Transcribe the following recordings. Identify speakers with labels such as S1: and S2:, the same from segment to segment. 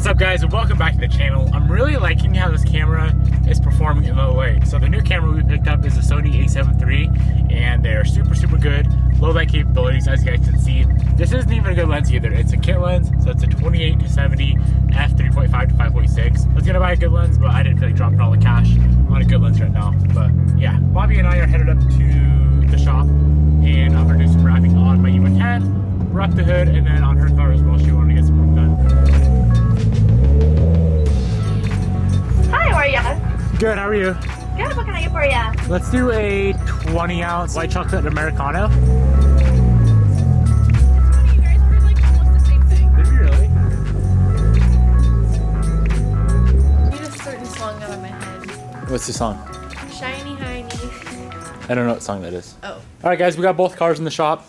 S1: What's up guys, and welcome back to the channel. I'm really liking how this camera is performing in low light. So the new camera we picked up is a Sony a7 III, and they're super good. Low light capabilities, as you guys can see. This isn't even a good lens either. It's a kit lens, so it's a 28-70 f3.5 to 5.6. I was gonna buy a good lens, but I didn't feel like dropping all the cash on a good lens right now. But yeah, Bobby and I are headed up to the shop, and I'm gonna do some wrapping on my E110, wrap the hood, and then on her car as well. She wanted to get some work done.
S2: Hi, how are ya?
S1: Good, how are you?
S2: Good, what can I get for ya?
S1: Let's do a 20-ounce white chocolate Americano.
S2: You guys were like almost the same thing.
S1: Did we really?
S2: You need a certain song out of my head.
S1: What's the song?
S2: Shiny Hiney.
S1: I don't know what song that is.
S2: Oh.
S1: Alright guys, we got both cars in the shop.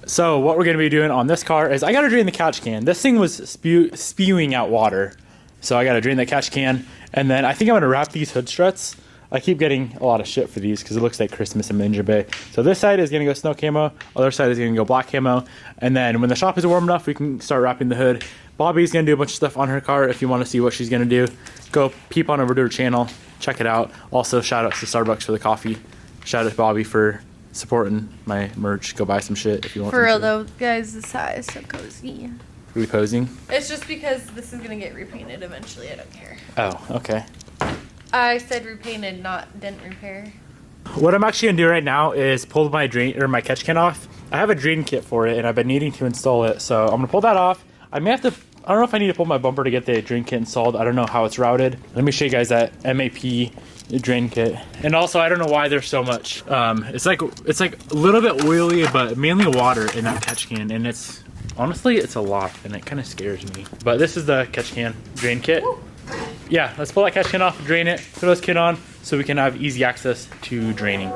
S1: So what we're going to be doing on this car is I got to drain the catch can. This thing was spewing out water. So I got to drain that catch can. And then I think I'm going to wrap these hood struts. I keep getting a lot of shit for these because it looks like Christmas in Manger Bay. So this side is going to go snow camo. Other side is going to go black camo. And then when the shop is warm enough, we can start wrapping the hood. Bobby's going to do a bunch of stuff on her car. If you want to see what she's going to do, go peep on over to her channel. Check it out. Also, shout out to Starbucks for the coffee. Shout out to Bobby for supporting my merch. Go buy some shit if you want.
S2: For real though, guys, this hat is so cozy.
S1: Reposing?
S2: It's just because this is gonna get repainted eventually. I don't care.
S1: Oh, okay.
S2: I said repainted, not didn't repair.
S1: What I'm actually gonna do right now is pull my my catch can off. I have a drain kit for it, and I've been needing to install it, so I'm gonna pull that off. I may have to. I don't know if I need to pull my bumper to get the drain kit installed. I don't know how it's routed. Let me show you guys that MAP drain kit. And also, I don't know why there's so much. It's like a little bit oily, but mainly water in that catch can, and it's honestly it's a lot, and it kind of scares me. But this is the catch can drain kit. Woo. Yeah, let's pull that catch can off, drain it, throw this kit on, so we can have easy access to draining.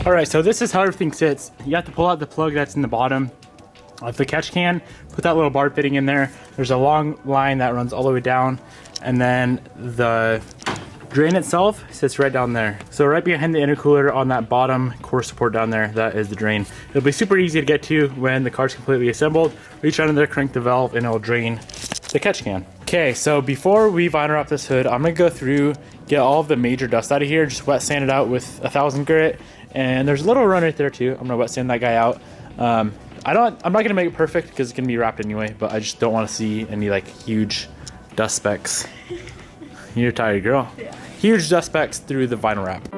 S1: All right, so this is how everything sits. You have to pull out the plug that's in the bottom of the catch can, put that little bar fitting in there. There's a long line that runs all the way down, and then the drain itself sits right down there. So right behind the intercooler on that bottom core support down there, that is the drain. It'll be super easy to get to when the car's completely assembled. Reach under there, crank the valve, and it'll drain the catch can. Okay, so before we vinyl wrap this hood, I'm gonna go through, get all of the major dust out of here, just wet sand it out with 1000 grit. And there's a little run right there too. I'm gonna wet sand that guy out. I'm not gonna make it perfect because it's gonna be wrapped anyway, but I just don't want to see any like huge dust specks. You're tired, girl. Yeah. Huge dust specks through the vinyl wrap.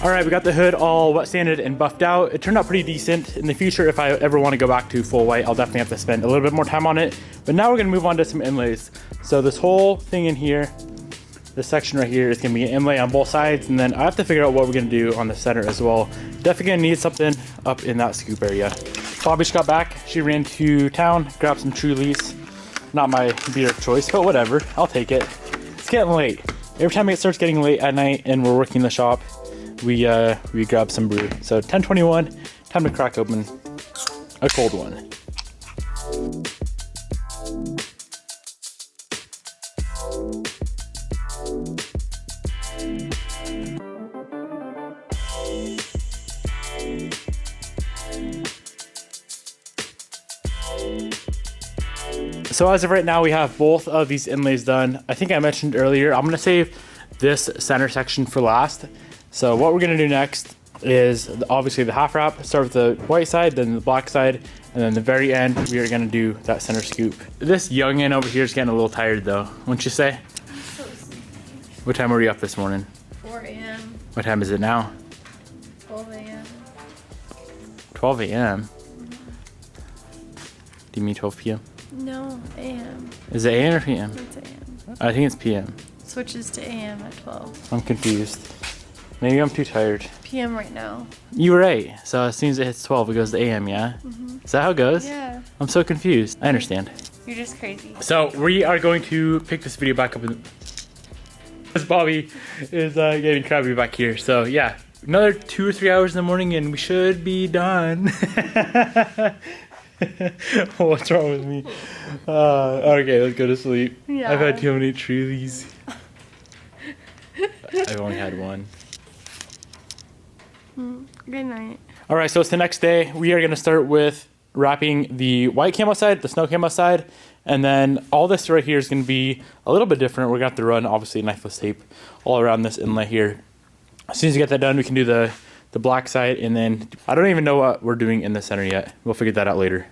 S1: All right, we got the hood all wet sanded and buffed out. It turned out pretty decent. In the future, if I ever want to go back to full white, I'll definitely have to spend a little bit more time on it. But now we're gonna move on to some inlays. So this whole thing in here, this section right here is gonna be an inlay on both sides, and then I have to figure out what we're gonna do on the center as well. Definitely gonna need something up in that scoop area. Bobby just got back. She ran to town, grabbed some Trulies. Not my beer of choice, but whatever, I'll take it. It's getting late. Every time it starts getting late at night and we're working the shop, we grab some brew. So 10:21, time to crack open a cold one. So as of right now, we have both of these inlays done. I think I mentioned earlier, I'm gonna save this center section for last. So what we're gonna do next is obviously the half wrap. Start with the white side, then the black side, and then the very end, we are gonna do that center scoop. This youngin' over here is getting a little tired though, wouldn't you say?
S2: I'm so sleepy.
S1: What time were you up this morning?
S2: 4 a.m.
S1: What time is it now?
S2: 12 a.m.
S1: 12 a.m. Do you mean 12 p.m.?
S2: No, a.m.
S1: Is it a.m. or p.m.?
S2: It's a.m.
S1: I think it's p.m.
S2: Switches to a.m. at 12.
S1: I'm confused. Maybe I'm too tired.
S2: p.m. right now.
S1: You were right. So as soon as it hits 12, it goes to a.m., yeah? Is that how it goes?
S2: Yeah.
S1: I'm so confused. I understand.
S2: You're just crazy.
S1: So we are going to pick this video back up. As Bobby is getting crabby back here. So yeah, another 2 or 3 hours in the morning and we should be done. What's wrong with me? Okay, let's go to sleep.
S2: Yeah.
S1: I've had too many Trulies. I've only had one.
S2: Good night.
S1: All right, so it's the next day. We are gonna start with wrapping the white camo side, the snow camo side, and then all this right here is gonna be a little bit different. We're gonna have to run, obviously, knifeless tape all around this inlay here. As soon as you get that done, we can do the black side, and then I don't even know what we're doing in the center yet. We'll figure that out later.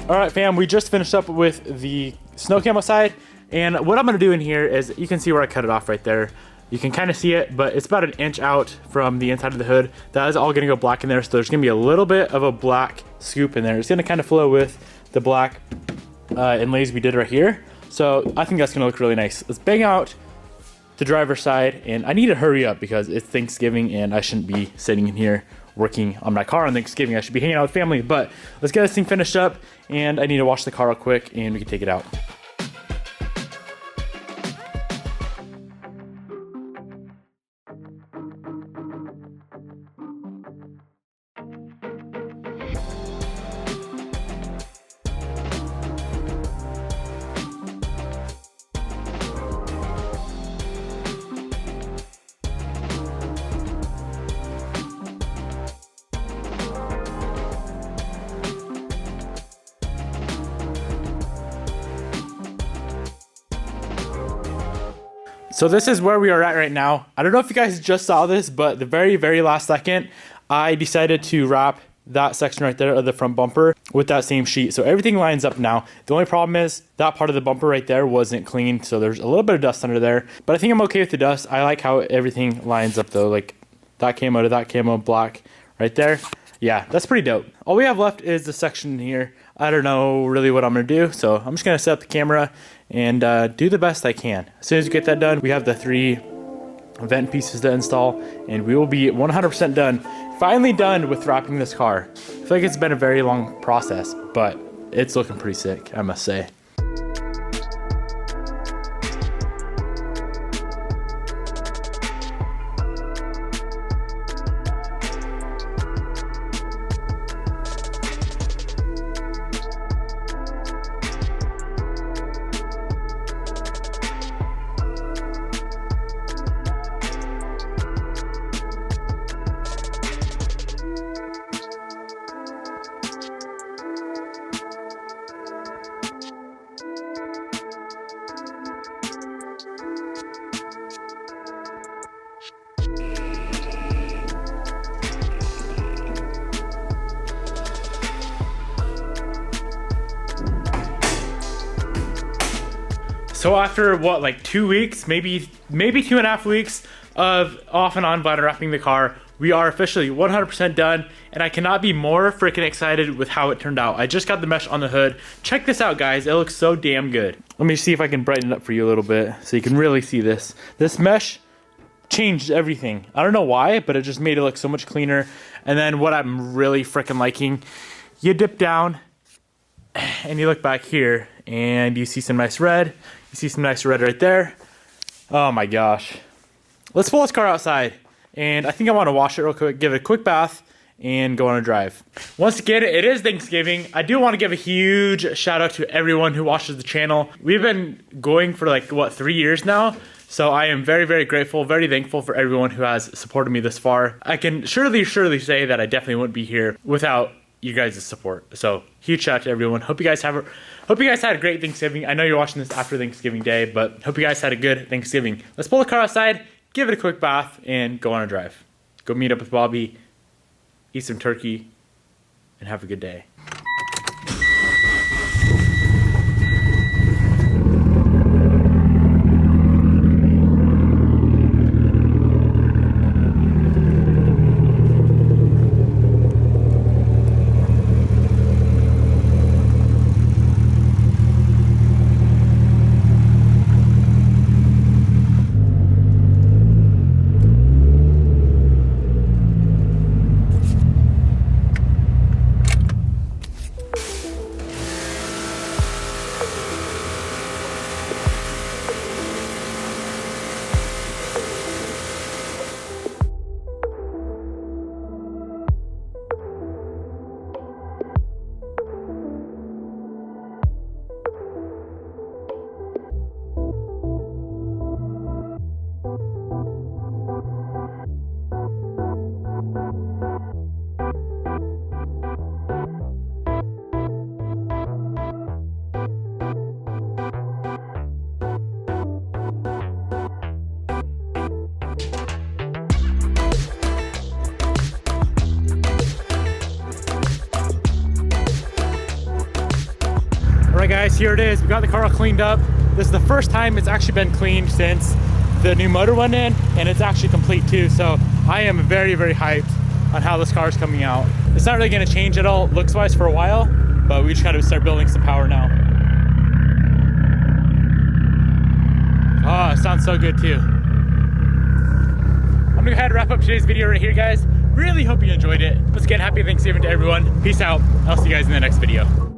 S1: All right, fam, we just finished up with the snow camo side. And what I'm gonna do in here is, you can see where I cut it off right there. You can kind of see it, but it's about an inch out from the inside of the hood. That is all gonna go black in there. So there's gonna be a little bit of a black scoop in there. It's gonna kind of flow with the black inlays we did right here. So I think that's gonna look really nice. Let's bang out the driver's side, and I need to hurry up because it's Thanksgiving and I shouldn't be sitting in here working on my car on Thanksgiving. I should be hanging out with family, but let's get this thing finished up, and I need to wash the car real quick and we can take it out. So this is where we are at right now. I don't know if you guys just saw this, but the very, very last second, I decided to wrap that section right there of the front bumper with that same sheet. So everything lines up now. The only problem is that part of the bumper right there wasn't clean. So there's a little bit of dust under there, but I think I'm okay with the dust. I like how everything lines up though. Like that camo to that camo black right there. Yeah, that's pretty dope. All we have left is the section here. I don't know really what I'm gonna do. So I'm just gonna set up the camera and do the best I can. As soon as we get that done, we have the 3 vent pieces to install, and we will be 100% done. Finally done with wrapping this car. I feel like it's been a very long process, but it's looking pretty sick, I must say. So after what, like 2 weeks, maybe 2.5 weeks of off and on bladder wrapping the car, we are officially 100% done, and I cannot be more freaking excited with how it turned out. I just got the mesh on the hood. Check this out, guys. It looks so damn good. Let me see if I can brighten it up for you a little bit so you can really see this. This mesh changed everything. I don't know why, but it just made it look so much cleaner. And then what I'm really freaking liking, you dip down and you look back here and you see some nice red. You see some nice red right there. Oh my gosh. Let's pull this car outside. And I think I want to wash it real quick, give it a quick bath, and go on a drive. Once again, it is Thanksgiving. I do want to give a huge shout out to everyone who watches the channel. We've been going for like, what, 3 years now? So I am very, very grateful, very thankful for everyone who has supported me this far. I can surely say that I definitely wouldn't be here without you guys' support. So huge shout out to everyone. Hope you guys had a great Thanksgiving. I know you're watching this after Thanksgiving Day, but hope you guys had a good Thanksgiving. Let's pull the car outside, give it a quick bath, and go on a drive. Go meet up with Bobby, eat some turkey, and have a good day. Alright guys, here it is. We got the car all cleaned up. This is the first time it's actually been cleaned since the new motor went in, and it's actually complete too. So I am very, very hyped on how this car is coming out. It's not really going to change at all looks wise for a while, but we just got to start building some power now. Oh, it sounds so good too. I'm gonna go ahead and wrap up today's video right here, guys. Really hope you enjoyed it. Once again, happy Thanksgiving to everyone. Peace out. I'll see you guys in the next video.